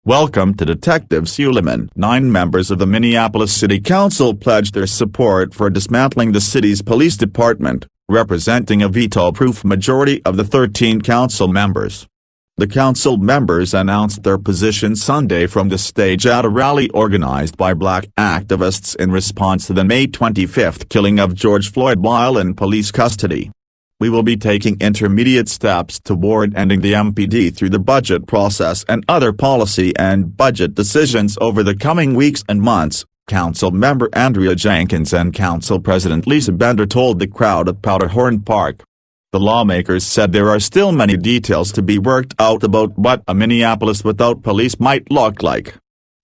Welcome to Detective Suleiman. 9 members of the Minneapolis City Council pledged their support for dismantling the city's police department, representing a veto-proof majority of the 13 council members. The council members announced their position Sunday from the stage at a rally organized by black activists in response to the May 25 killing of George Floyd while in police custody. "We will be taking intermediate steps toward ending the MPD through the budget process and other policy and budget decisions over the coming weeks and months," Council member Andrea Jenkins and Council President Lisa Bender told the crowd at Powderhorn Park. The lawmakers said there are still many details to be worked out about what a Minneapolis without police might look like.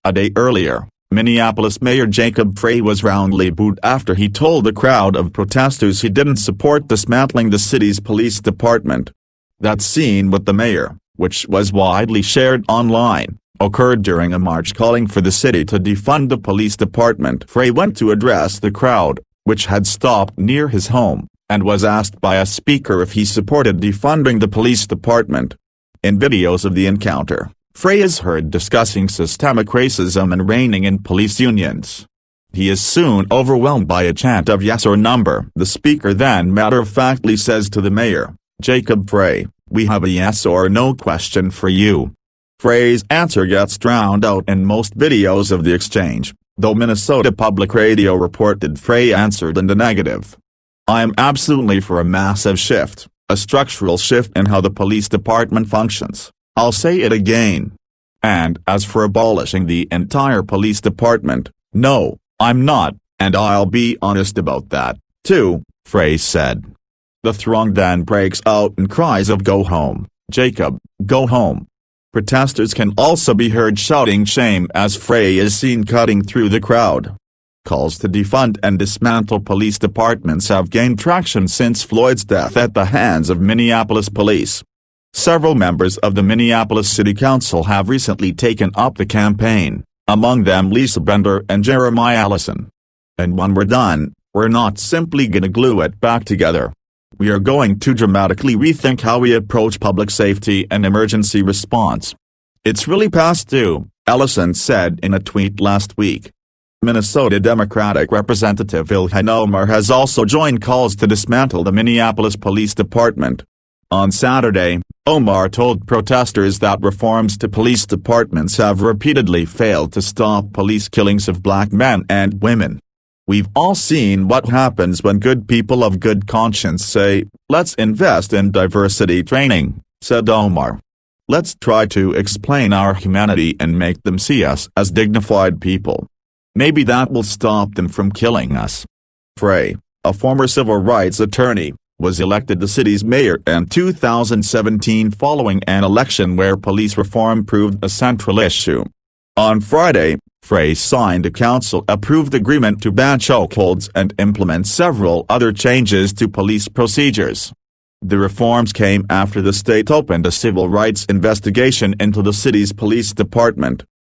A day earlier, Minneapolis Mayor Jacob Frey was roundly booed after he told a crowd of protesters he didn't support dismantling the city's police department. That scene with the mayor, which was widely shared online, occurred during a march calling for the city to defund the police department. Frey went to address the crowd, which had stopped near his home, and was asked by a speaker if he supported defunding the police department. In videos of the encounter, Frey is heard discussing systemic racism and reining in police unions. He is soon overwhelmed by a chant of yes or number. The speaker then matter-of-factly says to the mayor, "Jacob Frey, we have a yes or no question for you." Frey's answer gets drowned out in most videos of the exchange, though Minnesota Public Radio reported Frey answered in the negative. "I am absolutely for a massive shift, a structural shift in how the police department functions. I'll say it again. And as for abolishing the entire police department, no, I'm not, and I'll be honest about that, too," Frey said. The throng then breaks out in cries of "Go home, Jacob, go home." Protesters can also be heard shouting shame as Frey is seen cutting through the crowd. Calls to defund and dismantle police departments have gained traction since Floyd's death at the hands of Minneapolis police. Several members of the Minneapolis City Council have recently taken up the campaign, among them Lisa Bender and Jeremiah Allison. "And when we're done, we're not simply gonna glue it back together. We are going to dramatically rethink how we approach public safety and emergency response. It's really past due," Allison said in a tweet last week. Minnesota Democratic Representative Ilhan Omar has also joined calls to dismantle the Minneapolis Police Department. On Saturday, Omar told protesters that reforms to police departments have repeatedly failed to stop police killings of black men and women. "We've all seen what happens when good people of good conscience say, 'Let's invest in diversity training,'" said Omar. "Let's try to explain our humanity and make them see us as dignified people. Maybe that will stop them from killing us." Frey, a former civil rights attorney, was elected the city's mayor in 2017 following an election where police reform proved a central issue. On Friday, Frey signed a council-approved agreement to ban chokeholds and implement several other changes to police procedures. The reforms came after the state opened a civil rights investigation into the city's police department,